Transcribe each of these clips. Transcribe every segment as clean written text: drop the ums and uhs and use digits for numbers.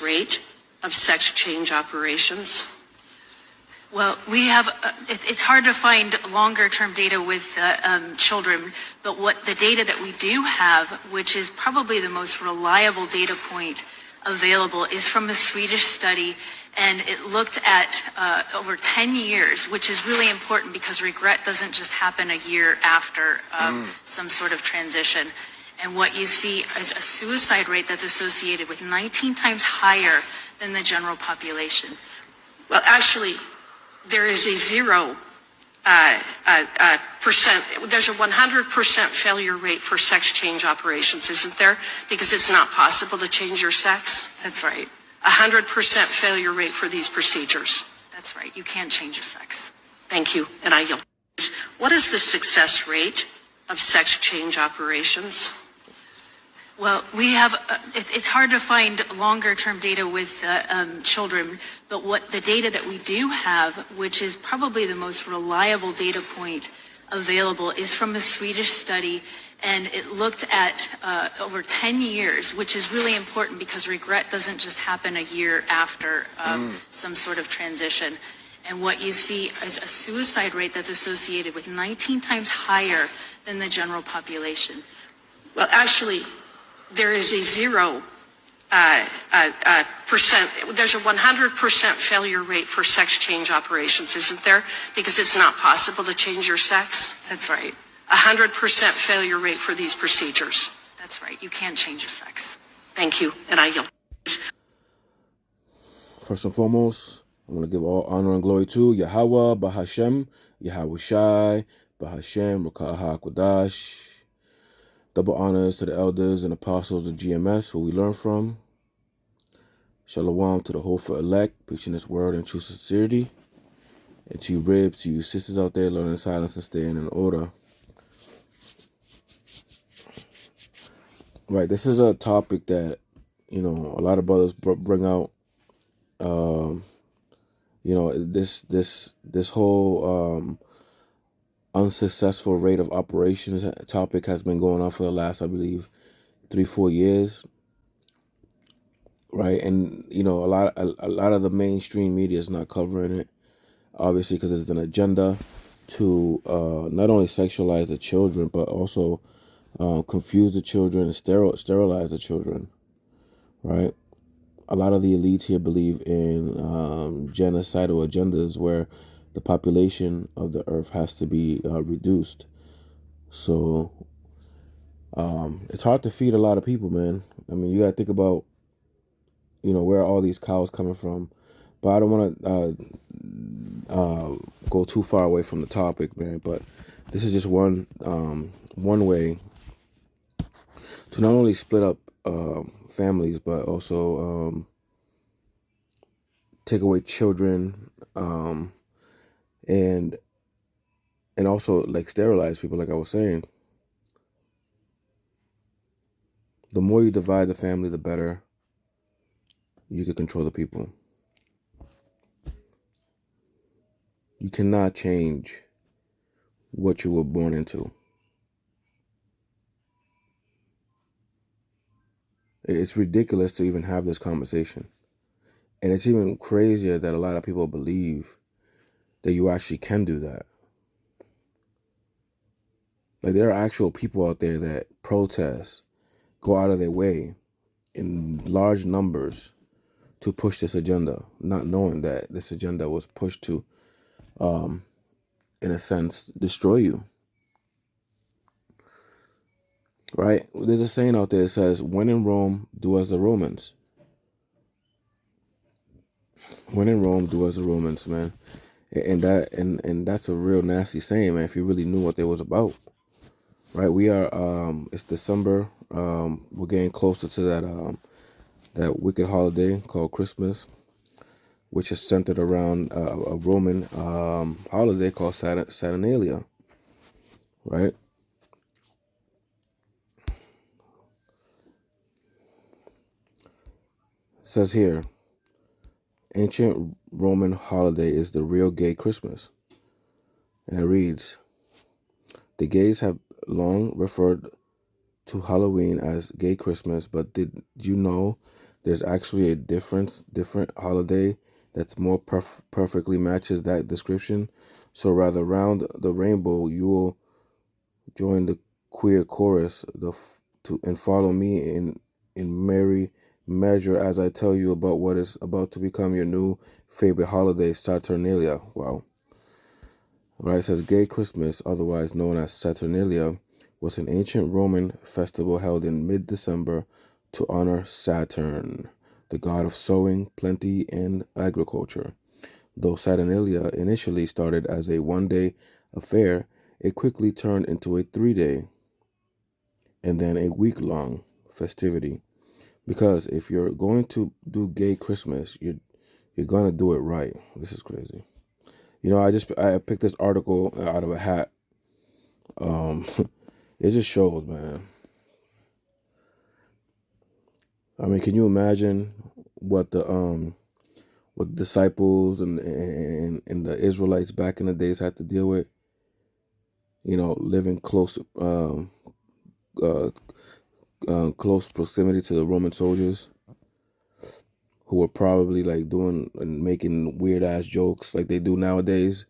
rate of sex change operations? Well, we have, it's hard to find longer term data with children, but what the data that we do have, which is probably the most reliable data point available, is from a Swedish study, and it looked at over 10 years, which is really important because regret doesn't just happen a year after some sort of transition. And what you see is a suicide rate that's associated with 19 times higher than the general population. Well, actually, there is a 0% there's a 100% failure rate for sex change operations, isn't there? Because it's not possible to change your sex. That's right. 100% failure rate for these procedures. That's right. You can't change your sex. Thank you, and I yield. What is the success rate of sex change operations? Well, we have, it's hard to find longer term data with children, but what the data that we do have, which is probably the most reliable data point available, is from a Swedish study, and it looked at over 10 years, which is really important because regret doesn't just happen a year after some sort of transition. And what you see is a suicide rate that's associated with 19 times higher than the general population. Well, actually, there is a 0% there's a 100% failure rate for sex change operations, isn't there? Because it's not possible to change your sex. That's right. 100% failure rate for these procedures. That's right. You can't change your sex. Thank you, and I yield. First and foremost, I want to give all honor and glory to Yahweh, Bahashem, Yahweh Shai, Bahashem, Rakah HaKodash. Double honors to the elders and apostles of GMS, who we learn from. Shalom to the hopeful elect, preaching this word in true sincerity. And to you ribs, to you sisters out there, learning in silence and staying in order. Right, this is a topic that, a lot of brothers bring out. This whole unsuccessful rate of operations topic has been going on for the last, I believe, 3-4 years, right? And a lot of the mainstream media is not covering it, obviously, because it's an agenda to not only sexualize the children but also confuse the children and sterilize the children, right? A lot of the elites here believe in genocidal agendas where the population of the earth has to be reduced. So it's hard to feed a lot of people, man. I mean, you got to think about, where all these cows coming from. But I don't want to go too far away from the topic, man. But this is just one way to not only split up families, but also take away children, and also like sterilize people, like I was saying. The more you divide the family, the better you can control the people. You cannot change what you were born into. It's ridiculous to even have this conversation. And it's even crazier that a lot of people believe that you actually can do that. Like, there are actual people out there that protest, go out of their way in large numbers to push this agenda, not knowing that this agenda was pushed to, in a sense, destroy you. Right? There's a saying out there that says, when in Rome, do as the Romans. When in Rome, do as the Romans, man. And that's a real nasty saying, man, if you really knew what they was about. Right? We are, it's December. We're getting closer to that wicked holiday called Christmas, which is centered around a Roman holiday called Saturnalia. Right? It says here, ancient Roman holiday is the real gay Christmas. And it reads, the gays have long referred to Halloween as gay Christmas, but did you know There's actually a different holiday that's more perfectly matches that description. So rather round the rainbow, you will join the queer chorus and follow me in merry measure as I tell you about what is about to become your new favorite holiday, Saturnalia. Wow. Right, it says Gay Christmas, otherwise known as Saturnalia, was an ancient Roman festival held in mid-December to honor Saturn, the god of sowing, plenty, and agriculture. Though Saturnalia initially started as a one-day affair, it quickly turned into a 3-day and then a week-long festivity. Because if you're going to do Gay Christmas, you're gonna do it right. This is crazy. You know, I picked this article out of a hat. It just shows, man. I mean, can you imagine what what disciples and the Israelites back in the days had to deal with? You know, living uh, close proximity to the Roman soldiers, who were probably like doing and making weird ass jokes like they do nowadays.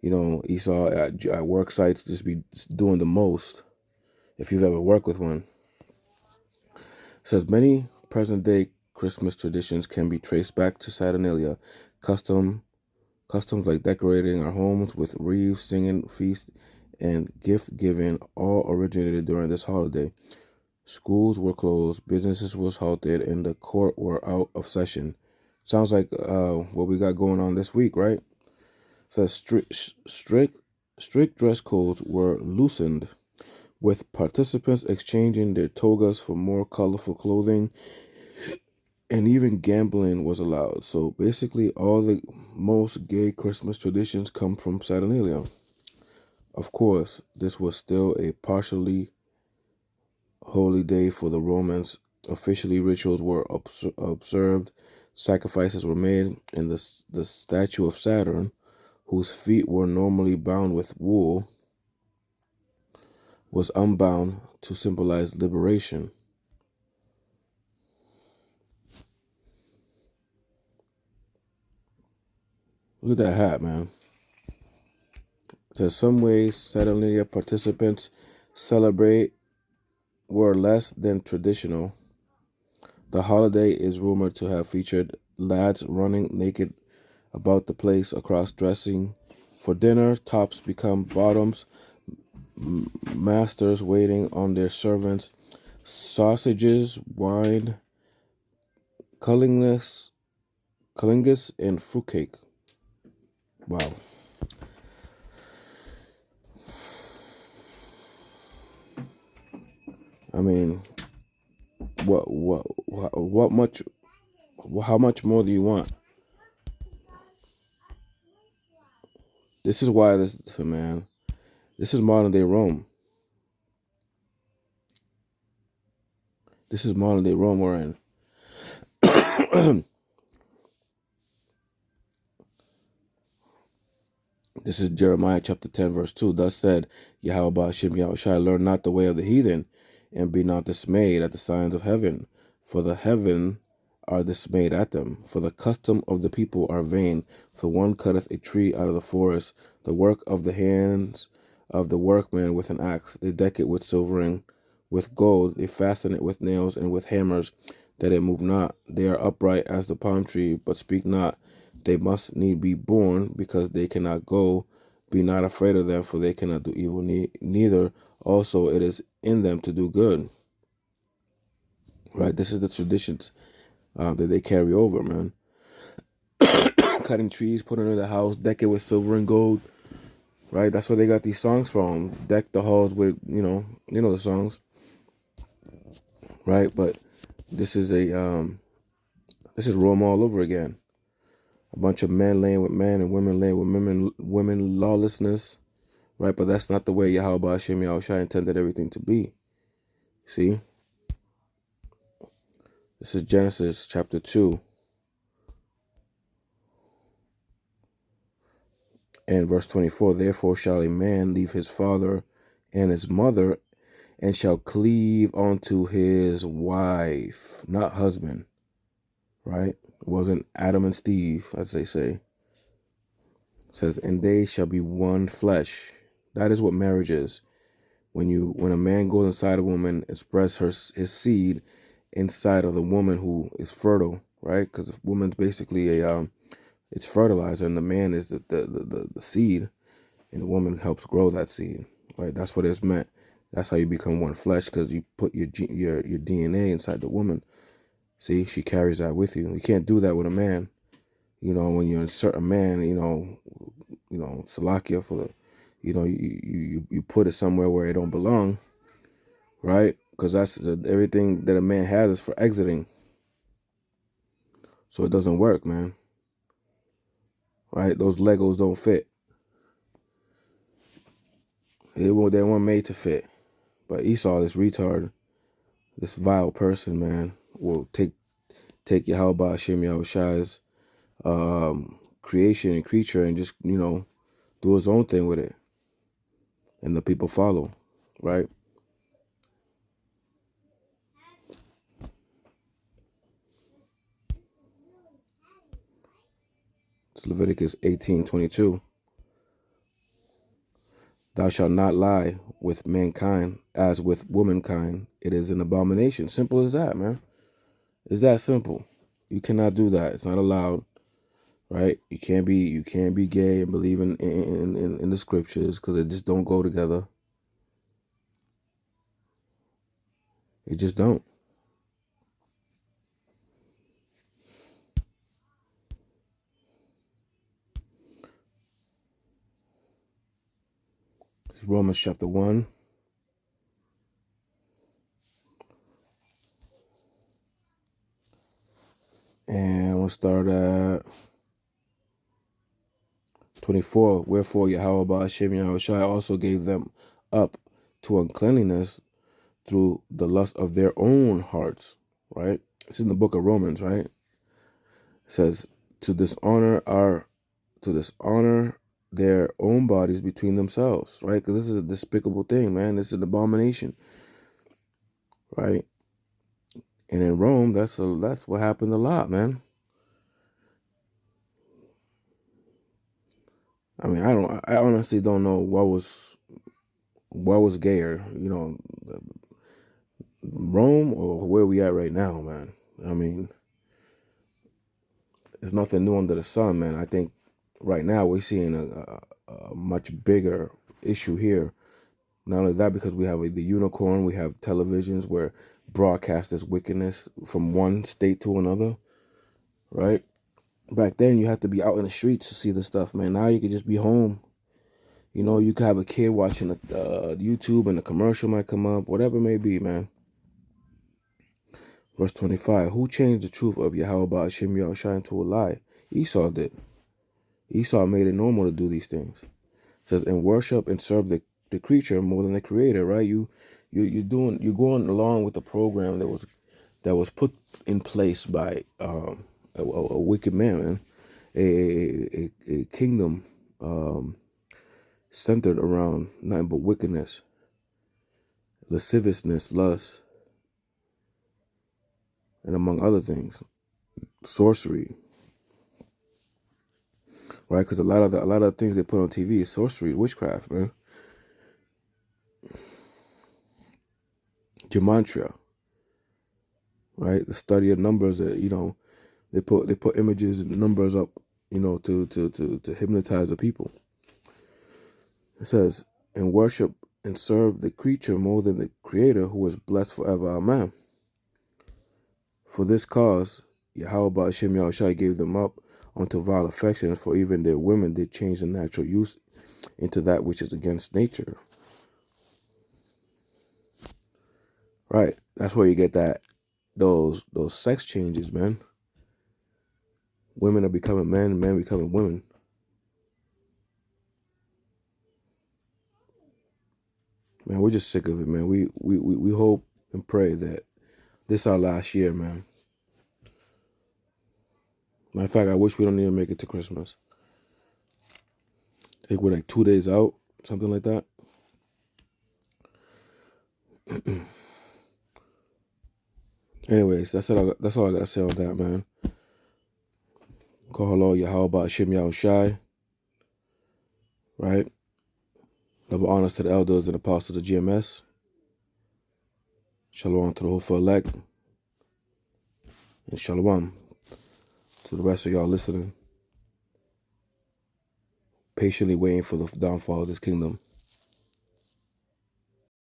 You know, Esau at work sites just be doing the most. If you've ever worked with one, it says many present day Christmas traditions can be traced back to Saturnalia. Customs like decorating our homes with wreaths, singing, feast, and gift giving all originated during this holiday. Schools were closed, businesses was halted, and the court were out of session. Sounds like what we got going on this week, right? It says strict dress codes were loosened, with participants exchanging their togas for more colorful clothing, and even gambling was allowed. So basically, all the most gay Christmas traditions come from Saturnalia. Of course, this was still a partially holy day for the Romans. Officially, rituals were observed, sacrifices were made, and the statue of Saturn, whose feet were normally bound with wool, was unbound to symbolize liberation. Look at that hat, man. It says some ways Saturnalia participants celebrate were less than traditional. The holiday is rumored to have featured lads running naked about the place across dressing for dinner, tops become bottoms, masters waiting on their servants, sausages, wine, cunningus, and fruitcake. Wow. I mean, what much, how much more do you want? This is why this is modern day Rome. This is modern day Rome we're in. This is Jeremiah chapter 10, verse 2. Thus said Yahweh Hashem Yahushai, learn not the way of the heathen, and be not dismayed at the signs of heaven, for the heaven are dismayed at them. For the custom of the people are vain. For one cutteth a tree out of the forest, the work of the hands of the workman with an axe. They deck it with silvering, with gold. They fasten it with nails and with hammers, that it move not. They are upright as the palm tree, but speak not. They must need be born, because they cannot go. Be not afraid of them, for they cannot do evil, neither also it is in them to do good. Right? This is the traditions that they carry over, man. Cutting trees, putting in the house, deck it with silver and gold. Right? That's where they got these songs from. Deck the halls with, you know the songs. Right? But this is this is Rome all over again. A bunch of men laying with men and women laying with women lawlessness, right? But that's not the way Yahweh Hashem Yahushai intended everything to be. See? This is Genesis chapter 2 and verse 24. Therefore shall a man leave his father and his mother, and shall cleave unto his wife, not husband. right? It wasn't Adam and Steve, as they say. It says, and they shall be one flesh. That is what marriage is. When a man goes inside a woman and spreads his seed inside of the woman who is fertile, right? Because the woman's basically it's fertilizer, and the man is the seed, and the woman helps grow that seed, right? That's what it's meant. That's how you become one flesh, because you put your DNA inside the woman. See, she carries that with you. You can't do that with a man. When you insert a man, Salakia for the, you put it somewhere where it don't belong, right? Because that's everything that a man has is for exiting. So it doesn't work, man. Right? Those Legos don't fit. They weren't made to fit. But Esau, this retard, this vile person, man, will take Yahweh Hashem Yahushai's creation and creature and just, do his own thing with it. And the people follow, right? It's Leviticus 18:22. Thou shalt not lie with mankind as with womankind. It is an abomination. Simple as that, man. It's that simple. You cannot do that. It's not allowed, right? You can't be gay and believe in the scriptures, because it just don't go together. It just don't. It's Romans chapter 1. And we'll start at 24. Wherefore Yahweh Hashem Yahushai also gave them up to uncleanness through the lust of their own hearts, right? It's in the book of Romans, right? It says, to dishonor their own bodies between themselves, right? Because this is a despicable thing, man. This is an abomination, right? And in Rome, that's what happened a lot, man. I mean, I honestly don't know what was gayer, Rome or where we at right now, man. I mean, there's nothing new under the sun, man. I think right now we're seeing a much bigger issue here. Not only that, because we have the unicorn, we have televisions where broadcast this wickedness from one state to another, right? Back then, you had to be out in the streets to see this stuff, man. Now you could just be home. You could have a kid watching YouTube and a commercial might come up, whatever it may be, man. Verse 25, who changed the truth of Yahweh Hashem Yahushai into a lie? Esau did. Esau made it normal to do these things. It says, and worship and serve the creature more than the creator, right? You're going along with the program that was put in place by a wicked man, a kingdom centered around nothing but wickedness, lasciviousness, lust, and among other things, sorcery, right? Because a lot of the things they put on TV is sorcery, witchcraft, man. Gematria, right? The study of numbers. That they put images and numbers up, to hypnotize the people. It says, and worship and serve the creature more than the creator, who is blessed forever. Amen. For this cause, Yahweh Hashem Yahushai gave them up unto vile affections, for even their women did change the natural use into that which is against nature. Right. That's where you get those sex changes, man. Women are becoming men, men becoming women. Man, we're just sick of it, man. We hope and pray that this our last year, man. Matter of fact, I wish we don't even make it to Christmas. I think we're like 2 days out, something like that. Anyways, that's all I gotta say on that, man. Kohalo Yahweh Hashem Yahushai, right? Double honors to the elders and apostles of GMS. Shalom to the Hofa elect. And shalom to the rest of y'all listening. Patiently waiting for the downfall of this kingdom.